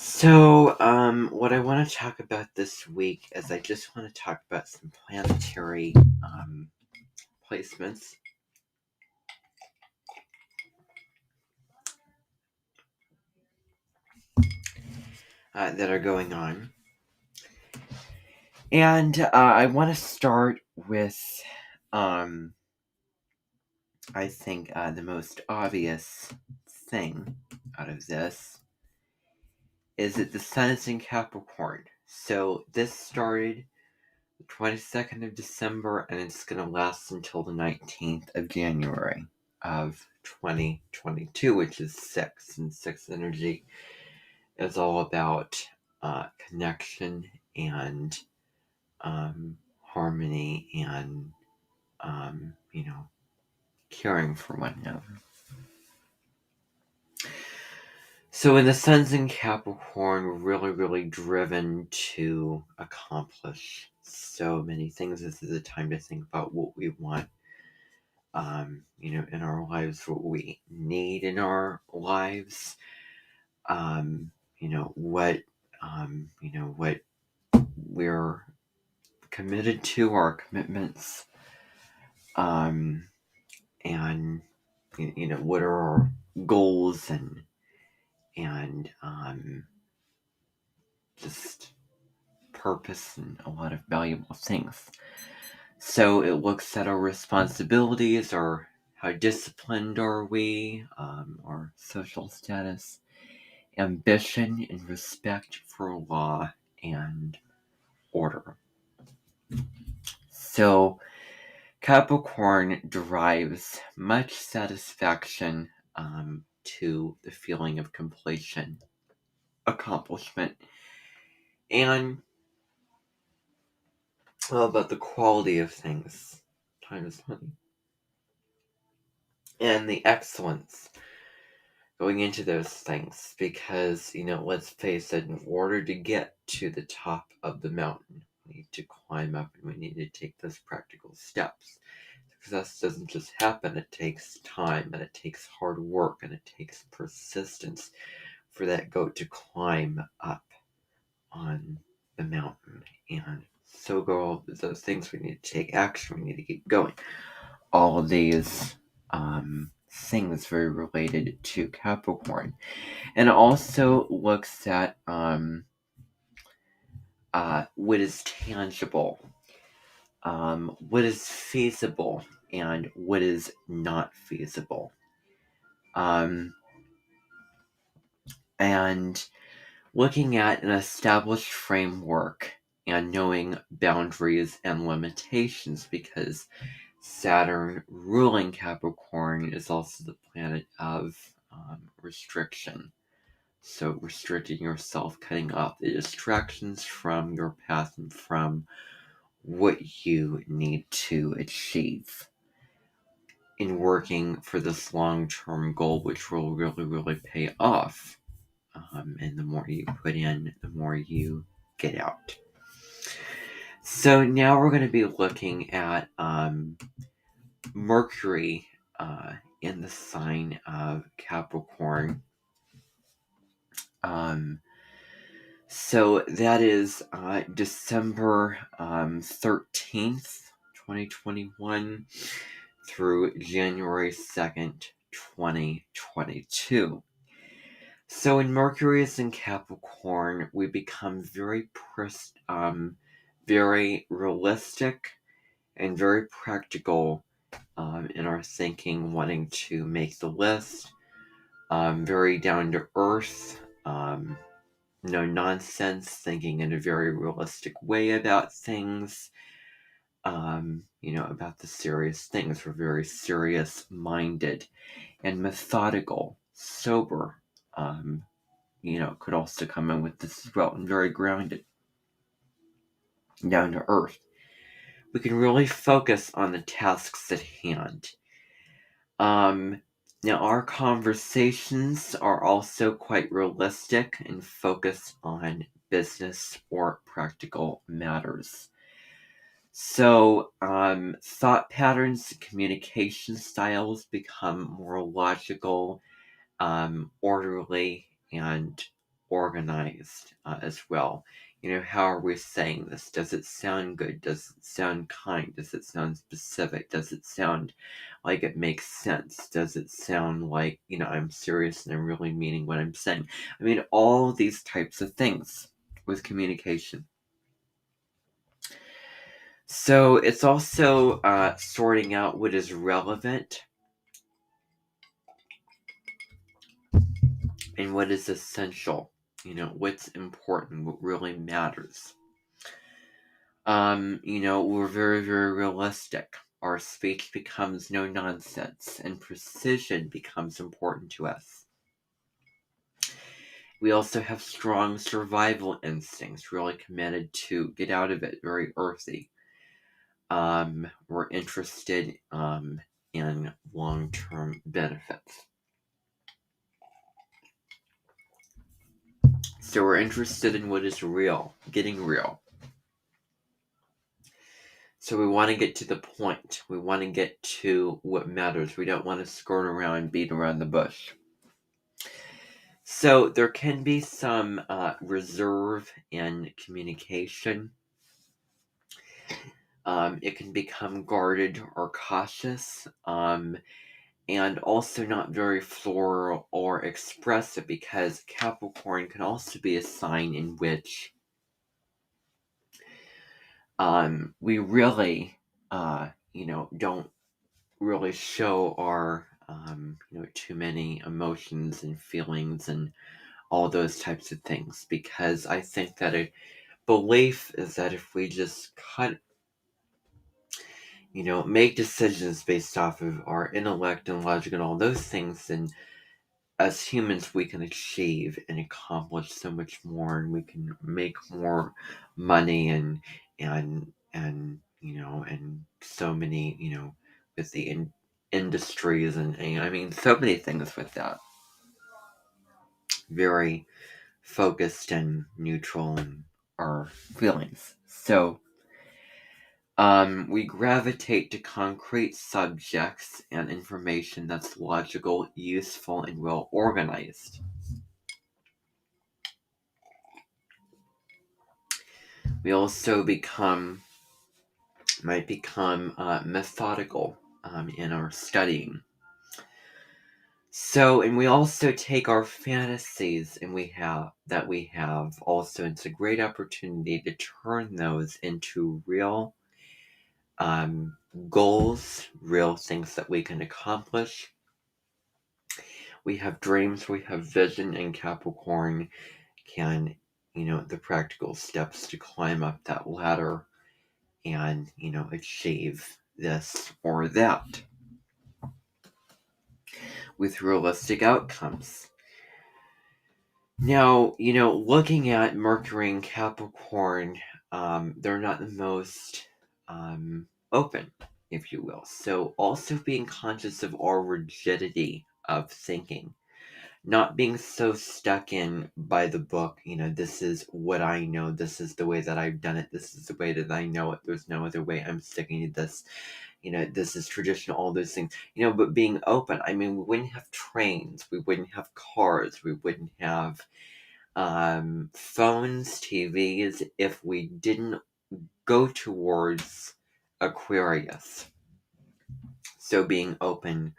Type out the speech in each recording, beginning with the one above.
What I want to talk about this week is I just want to talk about some planetary placements that are going on. And I want to start with, I think, the most obvious thing out of this is that the sun is in Capricorn. So this started the 22nd of December and it's going to last until the 19th of January of 2022, which is 6. And 6 energy is all about connection and harmony and, caring for one another. So when the sun's in Capricorn, we're really, really driven to accomplish so many things. This is a time to think about what we want, in our lives, what we need in our lives, what we're committed to, our commitments, and, what are our goals and just purpose and a lot of valuable things. So it looks at our responsibilities, or how disciplined are we, our social status, ambition, and respect for law and order. So Capricorn derives much satisfaction to the feeling of completion, accomplishment, and about the quality of things, time is money, and the excellence going into those things. Because, let's face it, in order to get to the top of the mountain, we need to climb up and we need to take those practical steps. Success doesn't just happen, it takes time and it takes hard work and it takes persistence for that goat to climb up on the mountain. And so go all those things. We need to take action, we need to keep going. All of these things very related to Capricorn. And it also looks at what is tangible, what is feasible, and what is not feasible. And looking at an established framework and knowing boundaries and limitations, because Saturn ruling Capricorn is also the planet of restriction. So restricting yourself, cutting off the distractions from your path and from what you need to achieve in working for this long-term goal, which will really, really pay off. And the more you put in, the more you get out. So now we're going to be looking at Mercury in the sign of Capricorn. So that is December 13th, 2021 through January 2nd, 2022. So when Mercury is in Capricorn, we become very realistic and very practical in our thinking, wanting to make the list, very down to earth, no nonsense, thinking in a very realistic way about things, about the serious things. We're very serious minded and methodical, sober. Could also come in with this as well, and very grounded, down to earth. We can really focus on the tasks at hand. Now, our conversations are also quite realistic and focus on business or practical matters. So, thought patterns, communication styles become more logical, orderly, and organized as well. How are we saying this? Does it sound good? Does it sound kind? Does it sound specific? Does it sound like it makes sense? Does it sound like, I'm serious and I'm really meaning what I'm saying? I mean, all these types of things with communication. So it's also sorting out what is relevant and what is essential. What's important, what really matters. We're very, very realistic. Our speech becomes no nonsense, and precision becomes important to us. We also have strong survival instincts, really committed to get out of it, very earthy. We're interested in long-term benefits. So we're interested in what is real, getting real. So we want to get to the point. We want to get to what matters. We don't want to skirt around and beat around the bush. So there can be some reserve in communication. It can become guarded or cautious, and also not very floral or expressive, because Capricorn can also be a sign in which we really, don't really show our, too many emotions and feelings and all those types of things, because I think that a belief is that if we just make decisions based off of our intellect and logic and all those things, then as humans we can achieve and accomplish so much more, and we can make more money and so many, with the industries and I mean so many things with that. Very focused and neutral in our feelings. So we gravitate to concrete subjects and information that's logical, useful, and well organized. We also might become methodical in our studying. So, and we also take our fantasies we have also, it's a great opportunity to turn those into real goals, real things that we can accomplish. We have dreams, we have vision, and Capricorn can, the practical steps to climb up that ladder and, achieve this or that with realistic outcomes. Now, looking at Mercury and Capricorn, they're not the most open, if you will. So, also being conscious of our rigidity of thinking, not being so stuck in by the book, this is what I know, this is the way that I've done it, this is the way that I know it, there's no other way, I'm sticking to this, this is traditional, all those things, but being open. I mean, we wouldn't have trains, we wouldn't have cars, we wouldn't have phones, TVs, if we didn't go towards Aquarius. So being open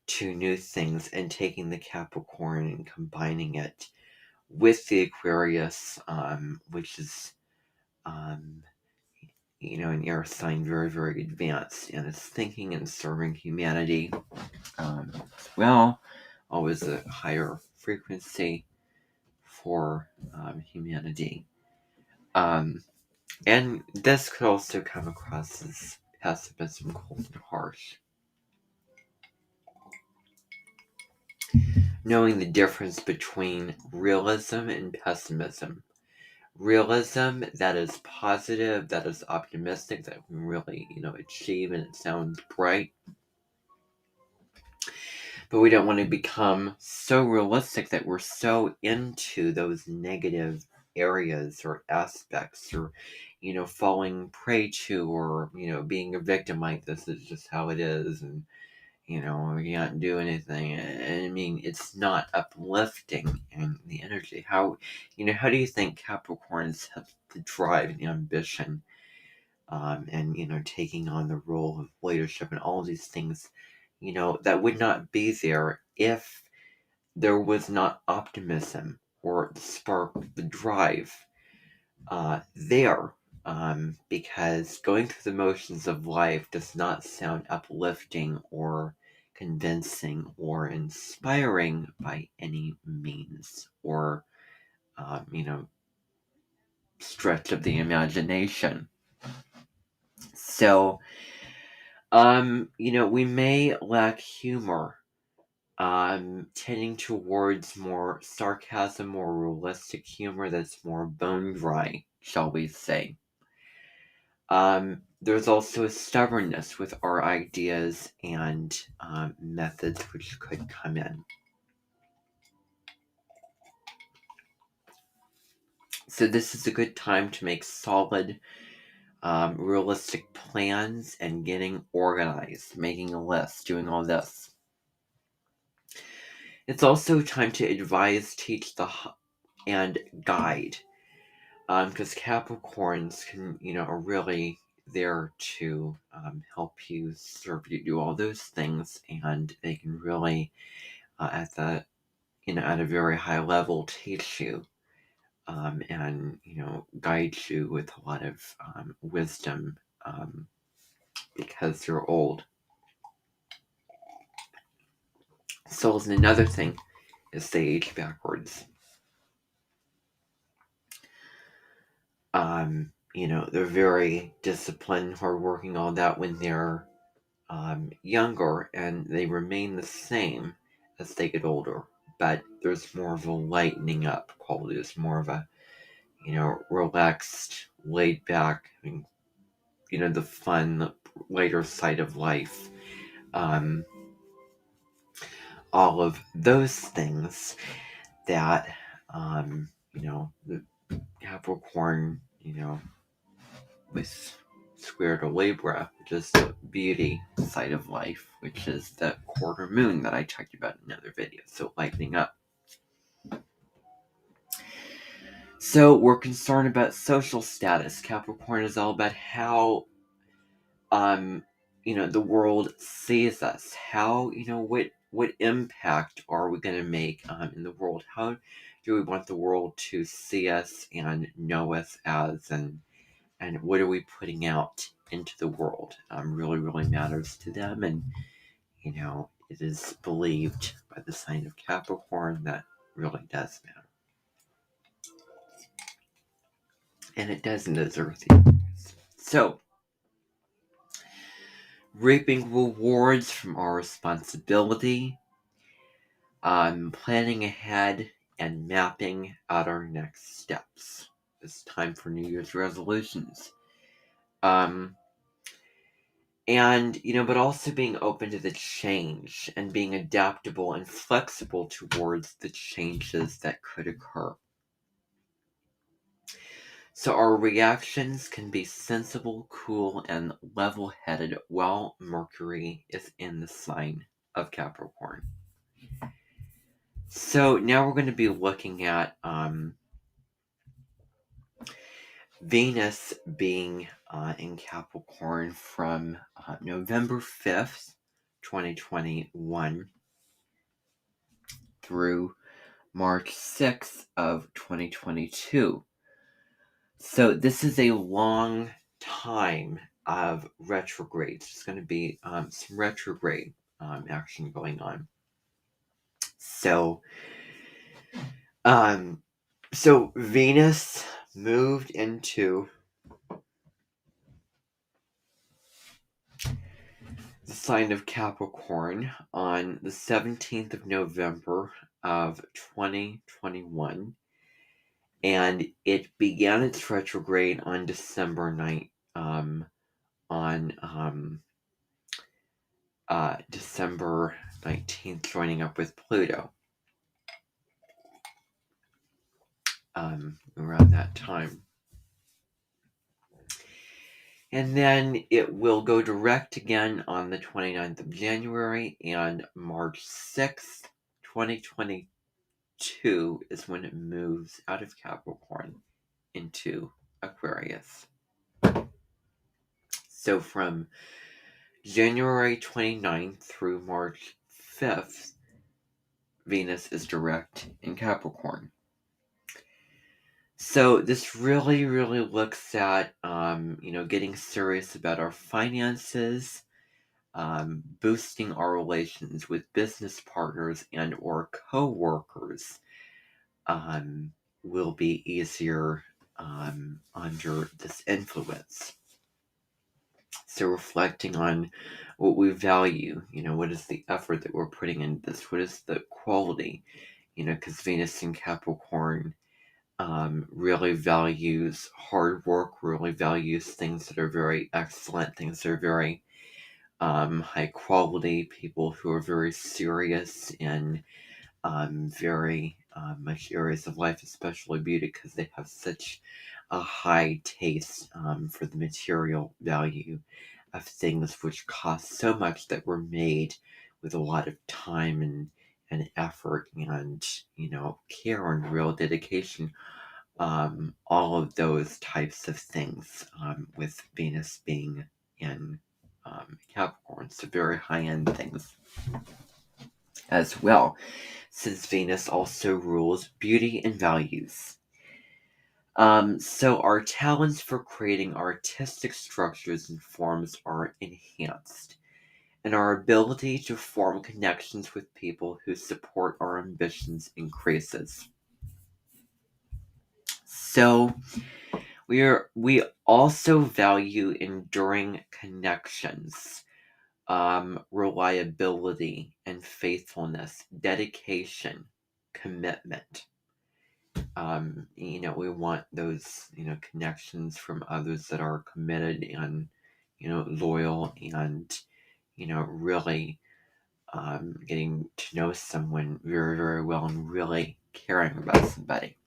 to new things and taking the Capricorn and combining it with the Aquarius, which is, an air sign, very, very advanced, and it's thinking and serving humanity as well, always a higher frequency for humanity. And this could also come across as pessimism, cold and harsh. Knowing the difference between realism and pessimism. Realism that is positive, that is optimistic, that we really, achieve, and it sounds bright. But we don't want to become so realistic that we're so into those negative areas or aspects, or, falling prey to, or, being a victim, like this is just how it is, and, we can't do anything. And I mean, it's not uplifting in the energy. How do you think Capricorns have the drive and the ambition, and, taking on the role of leadership and all these things, that would not be there if there was not optimism or the spark, the drive there. Because going through the motions of life does not sound uplifting or convincing or inspiring by any means, or, stretch of the imagination. So, we may lack humor, tending towards more sarcasm, more realistic humor that's more bone dry, shall we say. There's also a stubbornness with our ideas and methods which could come in. So this is a good time to make solid, realistic plans and getting organized, making a list, doing all this. It's also time to advise, teach, and guide, because Capricorns are really there to help you, serve you, do all those things, and they can really, at a very high level, teach you, and guide you with a lot of wisdom, because you're old. So another thing is they age backwards. They're very disciplined, hardworking, all that when they're younger, and they remain the same as they get older. But there's more of a lightening up quality. There's more of a, relaxed, laid back, the fun, the lighter side of life. All of those things that, the Capricorn, with square to Libra, which is the beauty side of life, which is the quarter moon that I talked about in another video. So lightening up. So we're concerned about social status. Capricorn is all about how, the world sees us. How, what impact are we going to make in the world? How do we want the world to see us and know us as, and what are we putting out into the world? Really, really matters to them. And, it is believed by the sign of Capricorn that really does matter. And it does in those earthy areas. So, reaping rewards from our responsibility, planning ahead, and mapping out our next steps. It's time for New Year's resolutions. But also being open to the change and being adaptable and flexible towards the changes that could occur. So our reactions can be sensible, cool, and level-headed while Mercury is in the sign of Capricorn. So now we're going to be looking at Venus being in Capricorn from November 5th, 2021 through March 6th of 2022. So this is a long time of retrogrades. There's going to be some retrograde action going on. So Venus moved into the sign of Capricorn on the 17th of November of 2021, and it began its retrograde on December 9th, December 19th, joining up with Pluto around that time. And then it will go direct again on the 29th of January, and March 6th, 2022 is when it moves out of Capricorn into Aquarius. So from January 29th through March 5th, Venus is direct in Capricorn. So this really, really looks at, getting serious about our finances, boosting our relations with business partners and or co-workers will be easier under this influence. So reflecting on what we value, what is the effort that we're putting into this? What is the quality? Because Venus in Capricorn really values hard work, really values things that are very excellent, things that are very high quality, people who are very serious in very much areas of life, especially beauty, because they have such a high taste for the material value of things which cost so much, that were made with a lot of time and effort and care and real dedication. All of those types of things, with Venus being in Capricorn, so very high-end things as well, since Venus also rules beauty and values. So our talents for creating artistic structures and forms are enhanced, and our ability to form connections with people who support our ambitions increases. So we also value enduring connections, reliability and faithfulness, dedication, commitment. We want those, connections from others that are committed and, loyal and, really getting to know someone very, very well and really caring about somebody.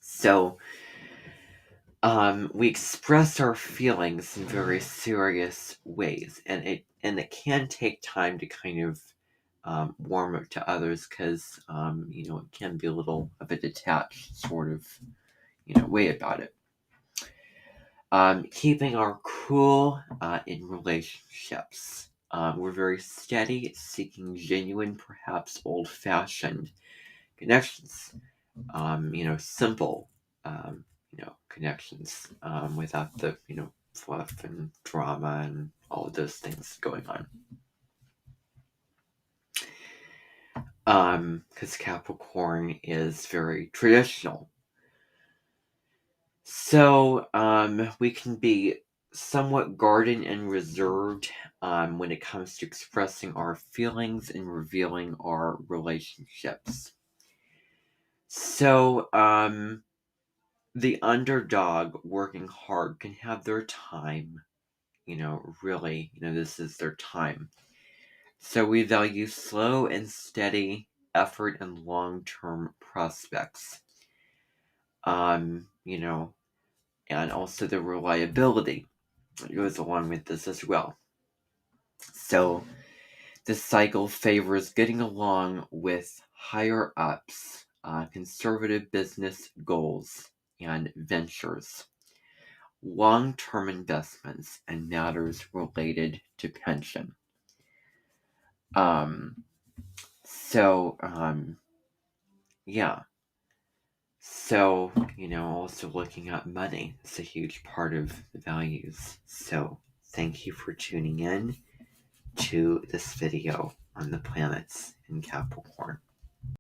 So, we express our feelings in very serious ways, and it can take time to kind of warm up to others, because it can be a little of a detached sort of way about it. Keeping our cool in relationships. We're very steady, seeking genuine, perhaps old-fashioned connections. Simple, connections, without the, fluff and drama and all of those things going on. Because Capricorn is very traditional. So, we can be somewhat guarded and reserved when it comes to expressing our feelings and revealing our relationships. So, the underdog working hard can have their time, really, this is their time. So we value slow and steady effort and long-term prospects. And also the reliability that goes along with this as well. So this cycle favors getting along with higher ups, conservative business goals and ventures, long-term investments, and matters related to pension. So, yeah. So, also looking at money is a huge part of the values. So, thank you for tuning in to this video on the planets in Capricorn.